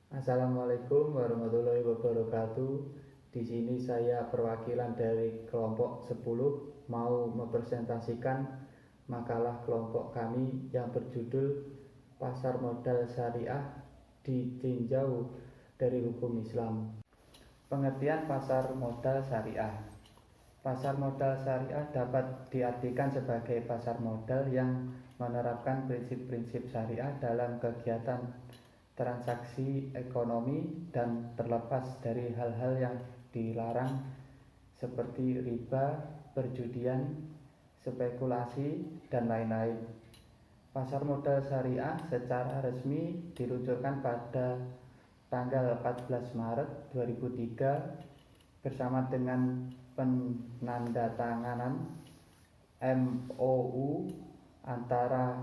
Assalamualaikum warahmatullahi wabarakatuh. Di sini saya perwakilan dari kelompok 10 mau mempresentasikan makalah kelompok kami yang berjudul Pasar Modal Syariah Ditinjau dari Hukum Islam. Pengertian pasar modal syariah. Pasar modal syariah dapat diartikan sebagai pasar modal yang menerapkan prinsip-prinsip syariah dalam kegiatan transaksi ekonomi dan terlepas dari hal-hal yang dilarang seperti riba, perjudian, spekulasi, dan lain-lain. Pasar modal syariah secara resmi diluncurkan pada tanggal 14 Maret 2003 bersama dengan penandatanganan MOU antara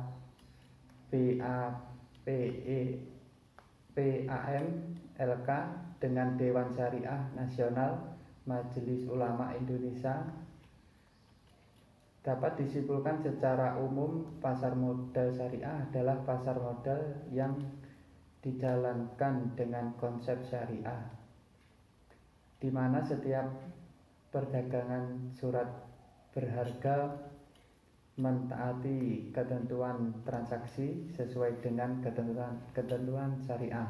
PAM LK dengan Dewan Syariah Nasional Majelis Ulama Indonesia. Dapat disimpulkan secara umum, pasar modal syariah adalah pasar modal yang dijalankan dengan konsep syariah, di mana setiap perdagangan surat berharga mentaati ketentuan transaksi sesuai dengan ketentuan syariah.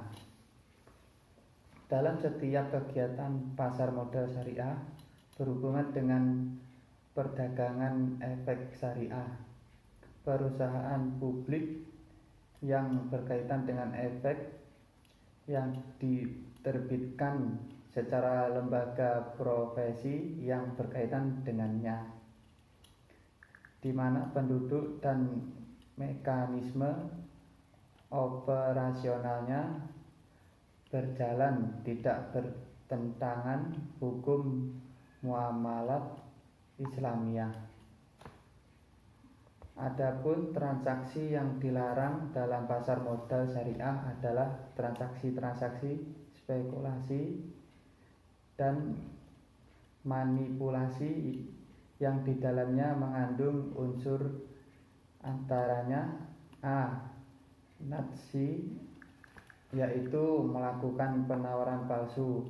Dalam setiap kegiatan pasar modal syariah berhubungan dengan perdagangan efek syariah, perusahaan publik yang berkaitan dengan efek yang diterbitkan secara lembaga profesi yang berkaitan dengannya, di mana penduduk dan mekanisme operasionalnya berjalan tidak bertentangan hukum muamalat Islamiyah. Adapun transaksi yang dilarang dalam pasar modal syariah adalah transaksi-transaksi spekulasi dan manipulasi yang di dalamnya mengandung unsur antaranya a. Natsi, yaitu melakukan penawaran palsu.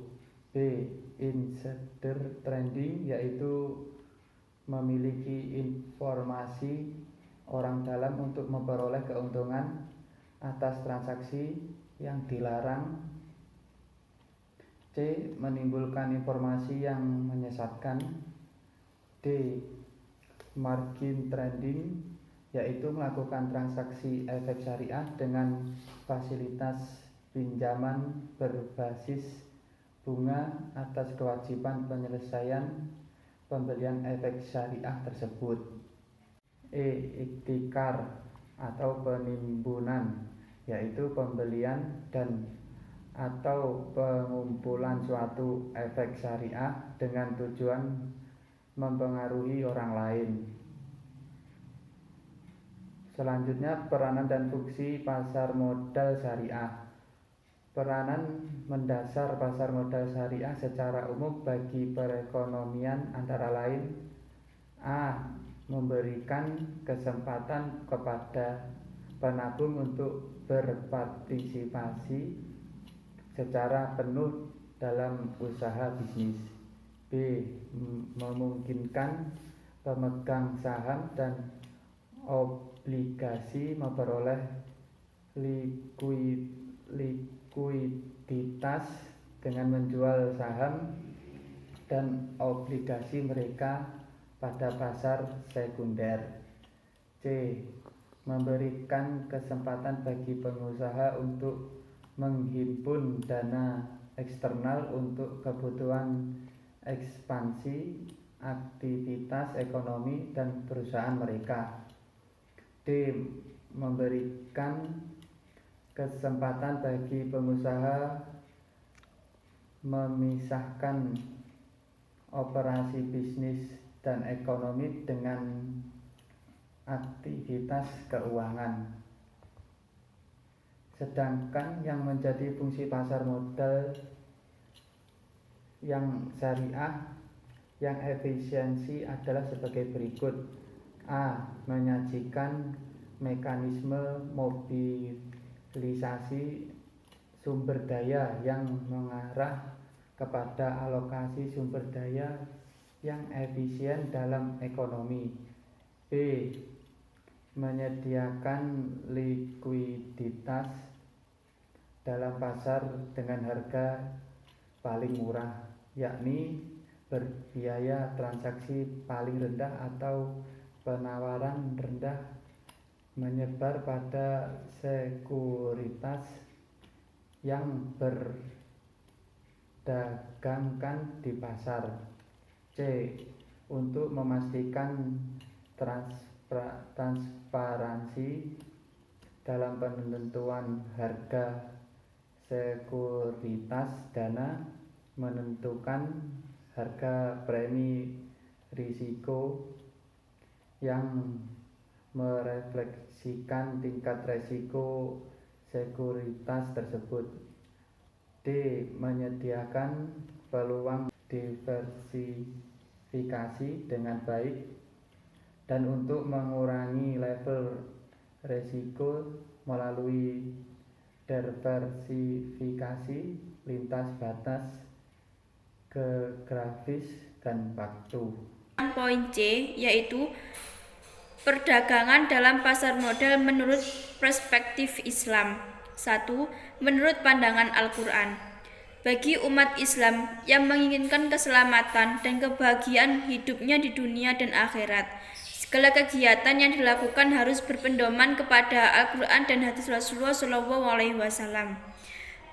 B. Insider trading, yaitu memiliki informasi orang dalam untuk memperoleh keuntungan atas transaksi yang dilarang. C. Menimbulkan informasi yang menyesatkan. D. Margin trading, yaitu melakukan transaksi efek syariah dengan fasilitas pinjaman berbasis bunga atas kewajiban penyelesaian pembelian efek syariah tersebut. E. Iktikar atau penimbunan, yaitu pembelian dan atau pengumpulan suatu efek syariah dengan tujuan mempengaruhi orang lain. Selanjutnya, peranan dan fungsi pasar modal syariah. Peranan mendasar pasar modal syariah secara umum bagi perekonomian antara lain: a. Memberikan kesempatan kepada penabung untuk berpartisipasi secara penuh dalam usaha bisnis. B. Memungkinkan pemegang saham dan obligasi memperoleh likuiditas dengan menjual saham dan obligasi mereka pada pasar sekunder. C. Memberikan kesempatan bagi pengusaha untuk menghimpun dana eksternal untuk kebutuhan ekspansi aktivitas ekonomi dan perusahaan mereka. D. Memberikan kesempatan bagi pengusaha memisahkan operasi bisnis dan ekonomi dengan aktivitas keuangan. Sedangkan yang menjadi fungsi pasar modal yang syariah yang efisiensi adalah sebagai berikut. A. Menyajikan mekanisme mobilisasi sumber daya yang mengarah kepada alokasi sumber daya yang efisien dalam ekonomi. B. Menyediakan likuiditas dalam pasar dengan harga paling murah, yakni berbiaya transaksi paling rendah atau penawaran rendah menyebar pada sekuritas yang berdagangkan di pasar. C. Untuk memastikan transparansi dalam penentuan harga sekuritas, dana menentukan harga premi risiko yang merefleksikan tingkat risiko sekuritas tersebut. D. Menyediakan peluang diversifikasi dengan baik dan untuk mengurangi level risiko melalui diversifikasi lintas batas geografis dan waktu. Poin C yaitu perdagangan dalam pasar modal menurut perspektif Islam. 1. Menurut pandangan Al-Quran, bagi umat Islam yang menginginkan keselamatan dan kebahagiaan hidupnya di dunia dan akhirat, segala kegiatan yang dilakukan harus berpedoman kepada Al-Quran dan hadis Rasulullah SAW.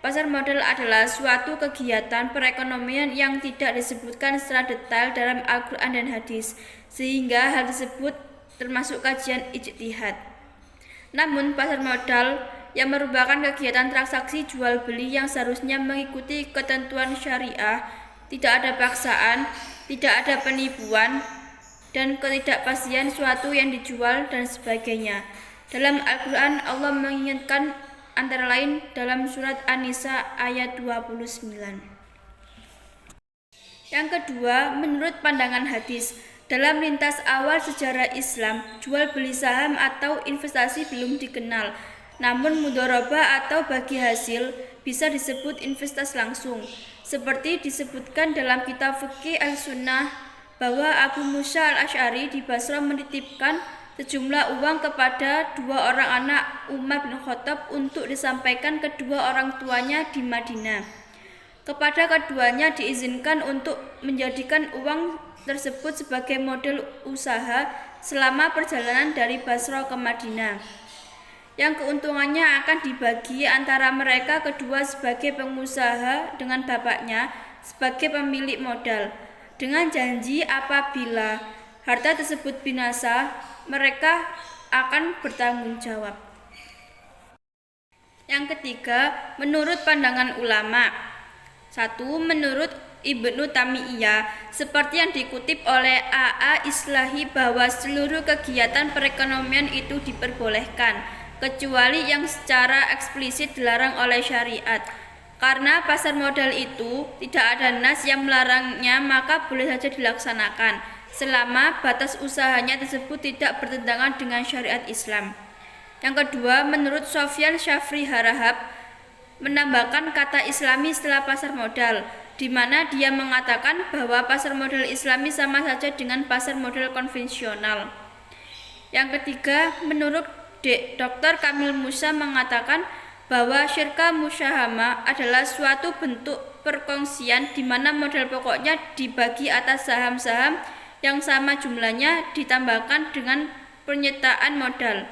Pasar modal adalah suatu kegiatan perekonomian yang tidak disebutkan secara detail dalam Al-Quran dan hadis, sehingga hal tersebut termasuk kajian ijtihad. Namun pasar modal yang merupakan kegiatan transaksi jual beli yang seharusnya mengikuti ketentuan syariah, tidak ada paksaan, tidak ada penipuan, dan ketidakpastian suatu yang dijual dan sebagainya. Dalam Al-Quran Allah mengingatkan antara lain dalam surat An-Nisa ayat 29. Yang kedua, menurut pandangan hadis, dalam lintas awal sejarah Islam, jual beli saham atau investasi belum dikenal. Namun mudharabah atau bagi hasil bisa disebut investasi langsung, seperti disebutkan dalam kitab Fiqh Al-Sunnah bahwa Abu Musa Al-Asy'ari di Basrah menitipkan sejumlah uang kepada dua orang anak Umar bin Khattab untuk disampaikan kedua orang tuanya di Madinah. Kepada keduanya diizinkan untuk menjadikan uang tersebut sebagai modal usaha selama perjalanan dari Basrah ke Madinah, yang keuntungannya akan dibagi antara mereka kedua sebagai pengusaha dengan bapaknya sebagai pemilik modal, dengan janji apabila harta tersebut binasa, mereka akan bertanggung jawab. Yang ketiga, menurut pandangan ulama. 1. Menurut Ibnu Taimiyah, seperti yang dikutip oleh A.A. Islahi bahwa seluruh kegiatan perekonomian itu diperbolehkan, kecuali yang secara eksplisit dilarang oleh syariat. Karena pasar modal itu tidak ada nas yang melarangnya, maka boleh saja dilaksanakan selama batas usahanya tersebut tidak bertentangan dengan syariat Islam. Yang kedua, menurut Sofyan Syafri Harahap menambahkan kata Islami setelah pasar modal, di mana dia mengatakan bahwa pasar modal Islami sama saja dengan pasar modal konvensional. Yang ketiga, menurut Dr. Kamil Musa mengatakan bahwa syirka musyahama adalah suatu bentuk perkongsian di mana modal pokoknya dibagi atas saham-saham yang sama jumlahnya ditambahkan dengan penyertaan modal.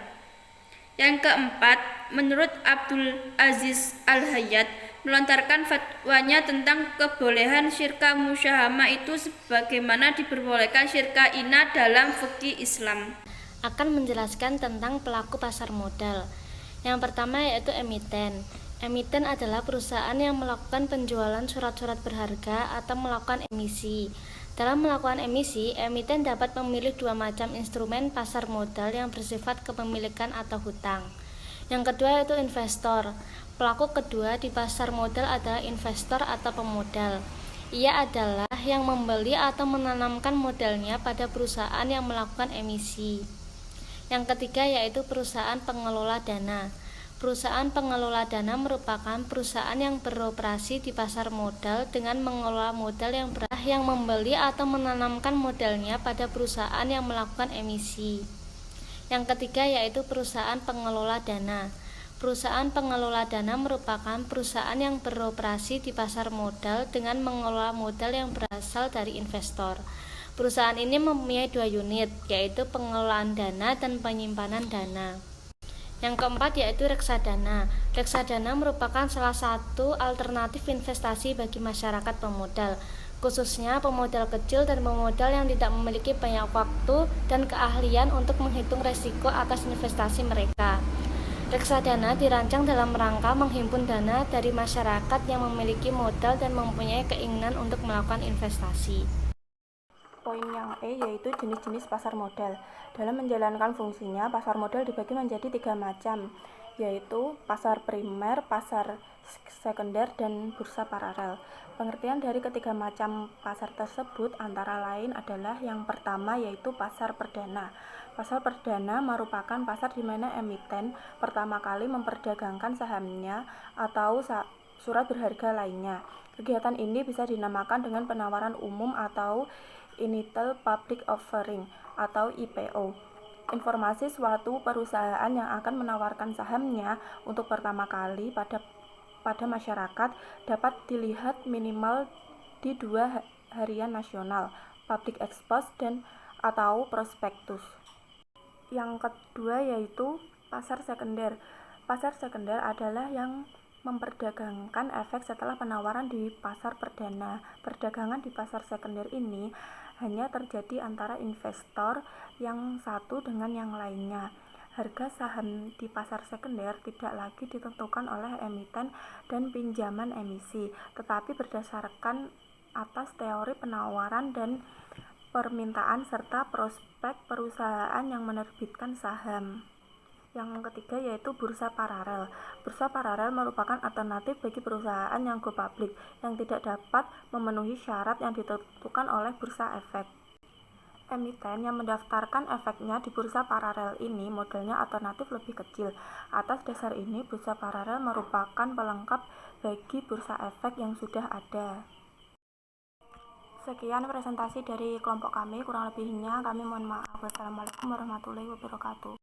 Yang keempat, menurut Abdul Aziz Al-Hayat melontarkan fatwanya tentang kebolehan syirka musyahama itu sebagaimana diperbolehkan syirka ina dalam fikih Islam. Akan menjelaskan tentang pelaku pasar modal. Yang pertama yaitu emiten. Emiten adalah perusahaan yang melakukan penjualan surat-surat berharga atau melakukan emisi. Dalam melakukan emisi, emiten dapat memilih dua macam instrumen pasar modal yang bersifat kepemilikan atau hutang. Yang kedua yaitu investor. Pelaku kedua di pasar modal adalah investor atau pemodal. Ia adalah yang membeli atau menanamkan modalnya pada perusahaan yang melakukan emisi. Yang ketiga yaitu perusahaan pengelola dana. Perusahaan pengelola dana merupakan perusahaan yang beroperasi di pasar modal dengan mengelola modal yang membeli atau menanamkan modalnya pada perusahaan yang melakukan emisi. Yang ketiga yaitu perusahaan pengelola dana. Perusahaan pengelola dana merupakan perusahaan yang beroperasi di pasar modal dengan mengelola modal yang berasal dari investor. Perusahaan ini mempunyai 2 unit, yaitu pengelolaan dana dan penyimpanan dana. Yang keempat yaitu reksadana. Reksadana merupakan salah satu alternatif investasi bagi masyarakat pemodal, khususnya pemodal kecil dan pemodal yang tidak memiliki banyak waktu dan keahlian untuk menghitung resiko atas investasi mereka. Reksadana dirancang dalam rangka menghimpun dana dari masyarakat yang memiliki modal dan mempunyai keinginan untuk melakukan investasi. Poin yang yaitu jenis-jenis pasar modal. Dalam menjalankan fungsinya, pasar modal dibagi menjadi 3 macam, yaitu pasar primer, pasar sekunder, dan bursa paralel. Pengertian dari ketiga macam pasar tersebut antara lain adalah yang pertama yaitu pasar perdana. Pasar perdana merupakan pasar di mana emiten pertama kali memperdagangkan sahamnya atau surat berharga lainnya. Kegiatan ini bisa dinamakan dengan penawaran umum atau Initial Public Offering atau IPO. Informasi suatu perusahaan yang akan menawarkan sahamnya untuk pertama kali pada masyarakat dapat dilihat minimal di 2 harian nasional, public expose dan atau prospektus. Yang kedua yaitu pasar sekunder. Pasar sekunder adalah yang memperdagangkan efek setelah penawaran di pasar perdana. Perdagangan di pasar sekunder ini hanya terjadi antara investor yang satu dengan yang lainnya. Harga saham di pasar sekunder tidak lagi ditentukan oleh emiten dan pinjaman emisi, tetapi berdasarkan atas teori penawaran dan permintaan serta prospek perusahaan yang menerbitkan saham. Yang ketiga yaitu bursa paralel. Bursa paralel merupakan alternatif bagi perusahaan yang go public yang tidak dapat memenuhi syarat yang ditentukan oleh bursa efek. Emiten yang mendaftarkan efeknya di bursa paralel ini modelnya alternatif lebih kecil. Atas dasar ini, bursa paralel merupakan pelengkap bagi bursa efek yang sudah ada. Sekian presentasi dari kelompok kami, kurang lebihnya kami mohon maaf. Wassalamualaikum warahmatullahi wabarakatuh.